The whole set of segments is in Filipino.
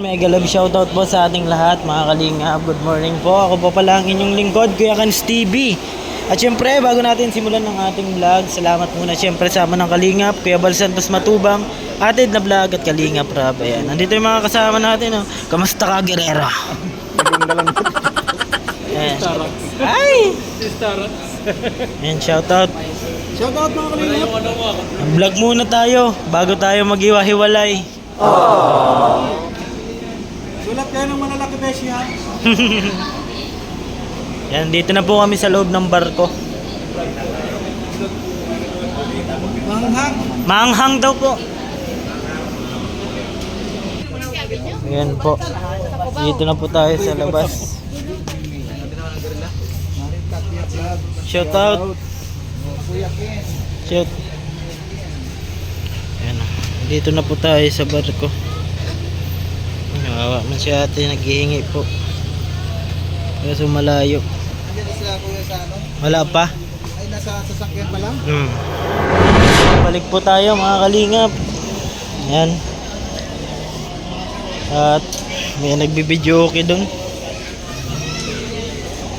mega love shoutout po sa ating lahat mga kalingap. Good morning po. Ako po pala ang inyong lingkod, Kuya Kans TV. At syempre, bago natin simulan ng ating vlog, salamat muna syempre sa ama ng Kalingap, Kuya Bal Santos Matubang, Atid na Vlog at Kalingap Rab. Ayan, nandito yung mga kasama natin. Oh. Kamusta ka, Guerrero? Ayan. Ay! Ayan, shoutout. Shoutout mga Kalingap. Vlog muna tayo bago tayo maghiwa-hiwalay. Sulat kayo ng malalaki beshi ha. Yan, dito na po kami sa loob ng barko. Manghang. Maanghang daw po. Ayan po. Dito na po tayo sa labas. Shout out. Shout. Ayan. Dito na po tayo sa barko. Nawawa man si ate, naghihingi po. Kaso malayo. Nandiyan sila kuya sa ano? Wala pa? Ay nasa sasakyan pa lang? Balik po tayo mga kalingap. Ayan. At may nagbibideo okay dun.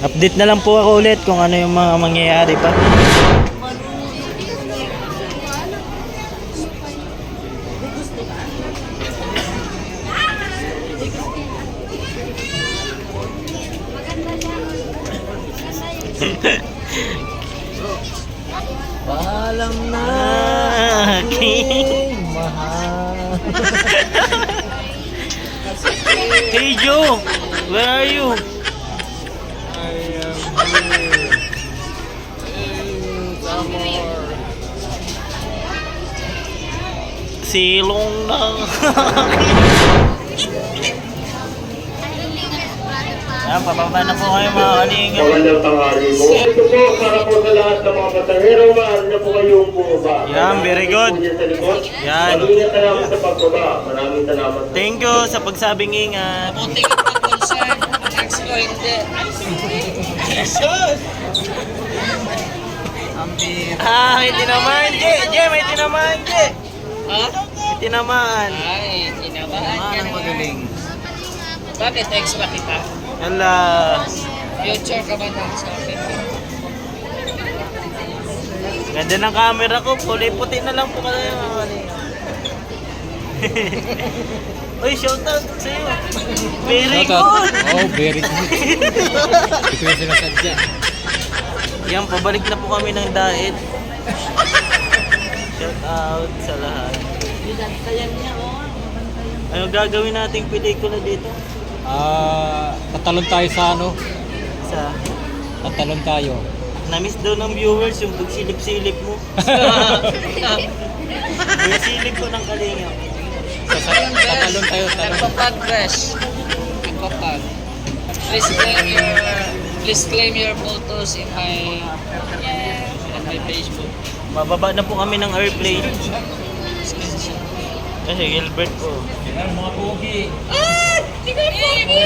Update na lang po ako ulit kung ano yung mga mangyayari pa. Paalam na aking mahal. Hey Joe, where are you? I am here. Amor. Silong na. Ayan, papaba na po kayo mga kalingap. Magandang tanghali po. Ito po, para po sa lahat ng mga pasahero, maaari na po kayong bumaba. Yan, very good. Sa likod. Yan. Mag-ingat na namin sa pagbaba. Maraming salamat. Thank you sa pagsabing ingat. Muntik ang pag-concern, ang ex ko hindi. Hindi naman, Je. Je, may tinamaan, Je. Ha? May tinamaan. Ay, tinamaan ka Ang naman. magaling. Bakit ex ba kita? Hala. Future ka ba nun sa akin? Ganda ng camera ko. Kulay puti na lang po kayo mga kalingap. Uy, shoutout sa'yo. Very good. Oh, very good. Ito yung sinasadya. Yan, pabalik na po kami ng diet. Shout out sa lahat. Ano gagawin nating pelikula dito? Tatalon tayo sa ano? Sa Tatalon tayo. na-miss daw ng viewers yung pagsilip-silip mo. Yung silip ko ng kalingap. Tatalon tayo, talon. Nagpapag-fresh. Nagpapag. Please claim your photos in my Facebook. Bababa na po kami ng airplane. Kasi Gilbert po. Mga pogi. Hindi ko pogi!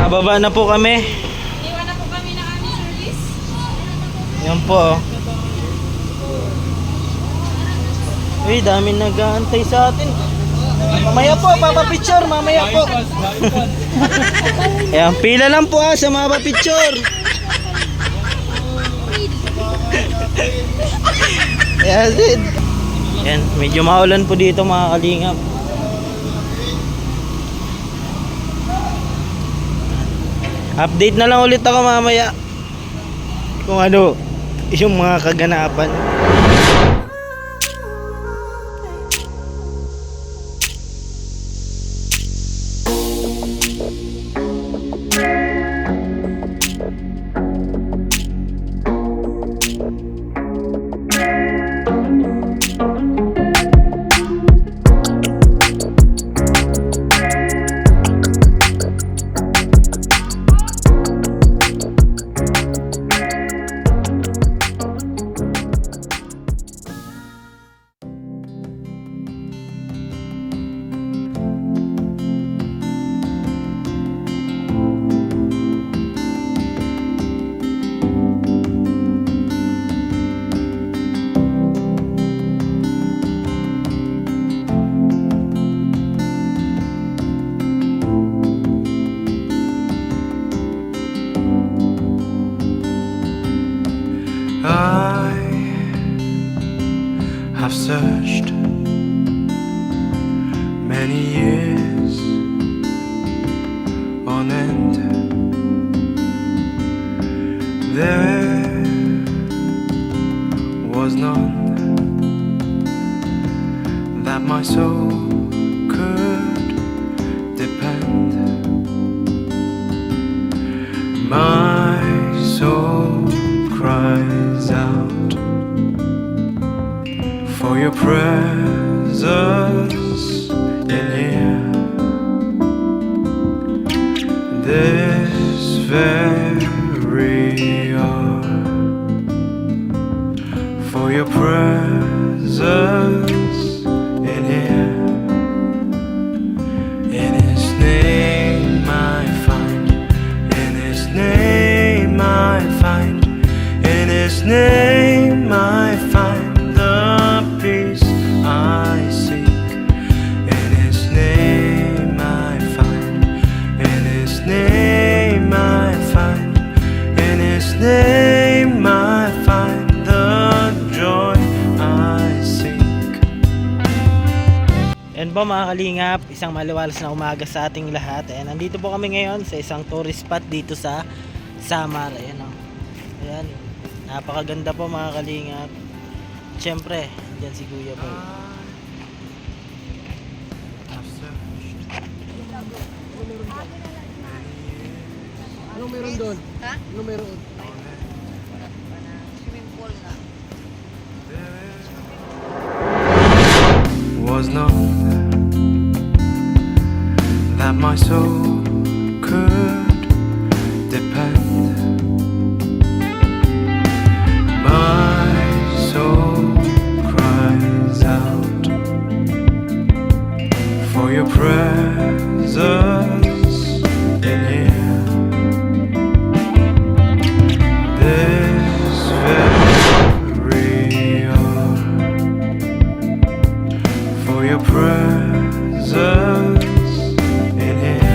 Bababa na po kami. Iwan na po kami ng aming service. Yan po. Uy, daming nag-aantay sa atin. Mamaya po, papapicture, mamaya po. Ayan, pila lang po sa mga papicture. Ayan, Sid. Ayan, medyo maulan po dito mga kalingap. Update na lang ulit ako mamaya kung ano yung mga kaganapan. I've searched many years on end. There was none that my soul could depend. My soul cries out for your presence in here. This very hour, for your presence in here. In His name I find, in His name I find, in His name I find the peace I seek. In His name I find, in His name I find, in His name I find the joy I seek. And po mga kalingap, isang maliwalas na umaga sa ating lahat. Ayan, nandito po kami ngayon sa isang tourist spot dito sa Samar. Ayan o. Ayan. Napakaganda po mga kalingap. Siyempre, dyan si Kuya po. I've searched Anong meron doon? Ha? Anong meron? Swimming pool na. was none that my soul could depend. My soul cries out for your presence in here. This very hour, for your presence in here.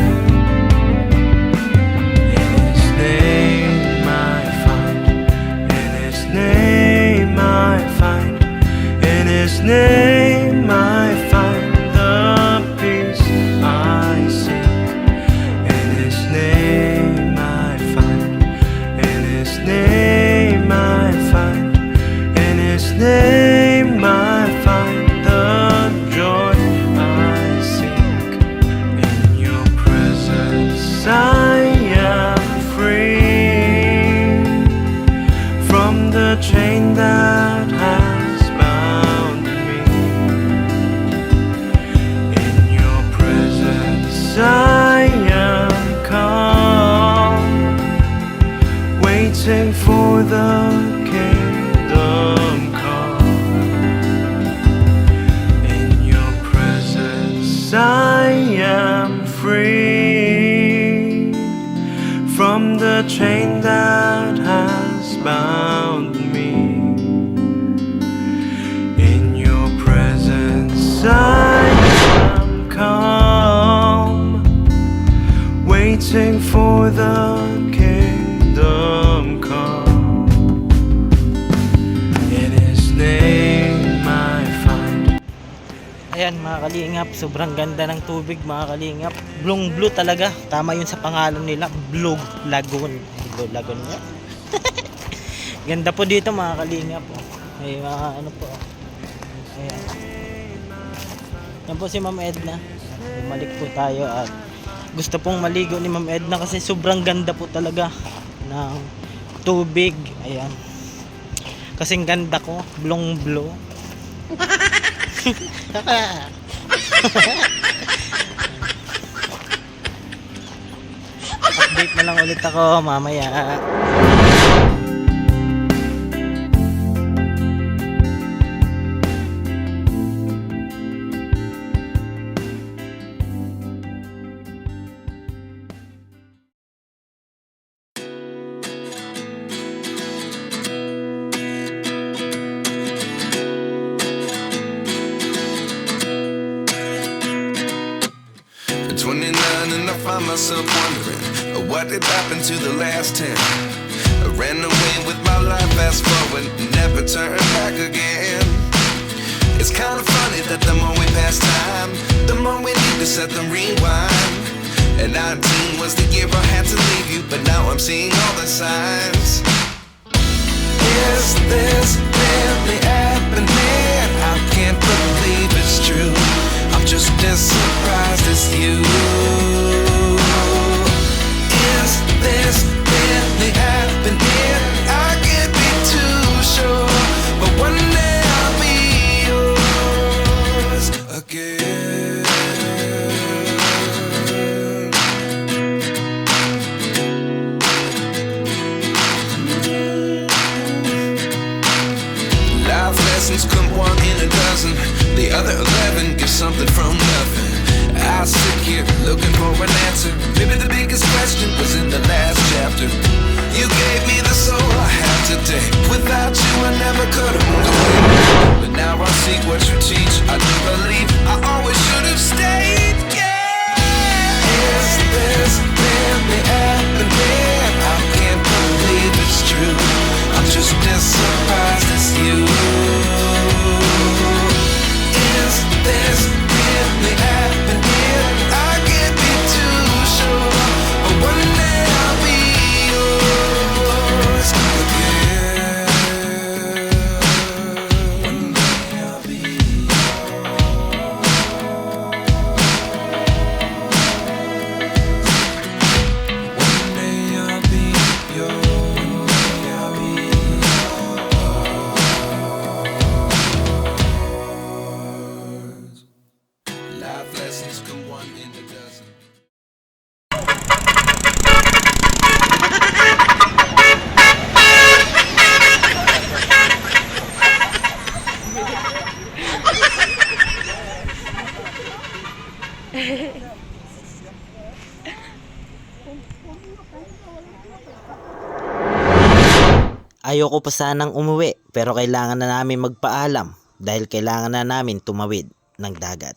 In His name I find, in His name I find, in His name I find the peace I seek. In His name I find, in His name I find, in His name I find the joy I seek. In your presence I am free from the chain that has bound me. In your presence I am calm, waiting for the kingdom come. In your presence I am free from the chain that has bound me. In your presence I am calm, waiting for the kingdom come. In His name I find. Ayan mga kalingap, sobrang ganda ng tubig mga kalingap. Blue blue talaga. Tama yun sa pangalan nila, Blue Lagoon. Blue Lagoon nga. Ganda po dito mga kalingap. Oh. May mga ano po. Ayan. Yan po si Ma'am Edna. Bumalik po tayo at gusto pong maligo ni Ma'am Edna kasi sobrang ganda po talaga ng tubig. Ayan. Kasing ganda ko, blue. Update na lang ulit ako mamaya. At 29 and I find myself wondering what did happen to the last 10. I ran away with my life, fast forward, never turn back again. seeing all the signs. Is this really happening? I can't believe it's true. I'm just as surprised as you. Is this really happening? I can't be too sure, but one day I'll be yours again. Life lessons come one in a dozen. The other 11 give something from nothing. I sit here looking for an answer. Maybe the biggest question was in the last chapter. You gave me the soul I have today. Without you I never could have moved away. But now I see what you teach. I do believe I always should have stayed. Yeah. Is this really happening? I can't believe it's true. I'm just as surprised as you. Is this really happening? I can't be too sure, but one day I'll be yours again. One day I'll be yours. One day I'll be yours. Life lessons come one in a dozen. Ayoko pa sanang umuwi pero kailangan na namin magpaalam dahil kailangan na namin tumawid ng dagat.